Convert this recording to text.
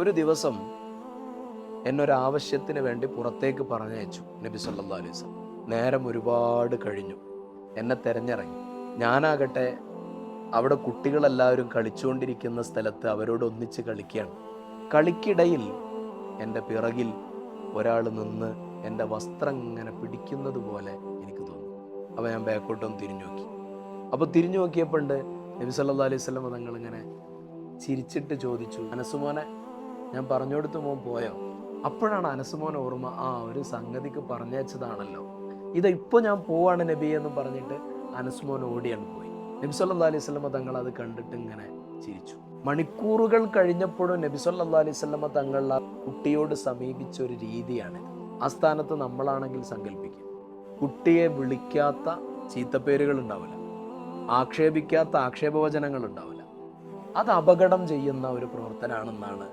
ഒരു ദിവസം എന്നൊരാവശ്യത്തിന് വേണ്ടി പുറത്തേക്ക് പറഞ്ഞയച്ചു നബി സല്ലല്ലാഹു അലൈഹി വസല്ലം. നേരം ഒരുപാട് കഴിഞ്ഞു, എന്നെ തിരഞ്ഞിറങ്ങി. ഞാനാകട്ടെ അവിടെ കുട്ടികളെല്ലാവരും കളിച്ചുകൊണ്ടിരിക്കുന്ന സ്ഥലത്ത് അവരോട് ഒന്നിച്ച് കളിക്കുകയാണ്. കളിക്കിടയിൽ എൻ്റെ പിറകിൽ ഒരാൾ നിന്ന് എൻ്റെ വസ്ത്രം ഇങ്ങനെ പിടിക്കുന്നത് പോലെ എനിക്ക് തോന്നി. അപ്പോൾ ഞാൻ ബാക്കോട്ടൊന്ന് തിരിഞ്ഞു നോക്കി. അപ്പോൾ തിരിഞ്ഞു നോക്കിയപ്പോൾ ഉണ്ട് നബി സല്ലല്ലാഹു അലൈഹി വസല്ലം തങ്ങളിങ്ങനെ ചിരിച്ചിട്ട് ചോദിച്ചു, അനസുമോനെ, ഞാൻ പറഞ്ഞുകൊടുത്ത് മോൻ പോയോ? അപ്പോഴാണ് അനസുമോൻ ഓർമ്മ, ഒരു സംഗതിക്ക് പറഞ്ഞയച്ചതാണല്ലോ, ഇപ്പോൾ ഞാൻ പോവാണ് നബി എന്ന് പറഞ്ഞിട്ട് അനസുമോൻ ഓടിയാണ് പോയി. നബി സല്ലല്ലാഹു അലൈഹി വസല്ലം തങ്ങൾ അത് കണ്ടിട്ട് ഇങ്ങനെ ചിരിച്ചു. മണിക്കൂറുകൾ കഴിഞ്ഞപ്പോഴും നബി സല്ലല്ലാഹു അലൈഹി വസല്ലം തങ്ങൾ ആ കുട്ടിയോട് സമീപിച്ച ഒരു രീതിയാണ്. ആ സ്ഥാനത്ത് നമ്മളാണെങ്കിൽ സങ്കല്പിക്കും, കുട്ടിയെ വിളിക്കാത്ത ചീത്തപ്പേരുകൾ ഉണ്ടാവില്ല, ആക്ഷേപിക്കാത്ത ആക്ഷേപവചനങ്ങൾ ഉണ്ടാവില്ല. അത് അപകടം ചെയ്യുന്ന ഒരു പ്രവർത്തനമാണെന്നാണ്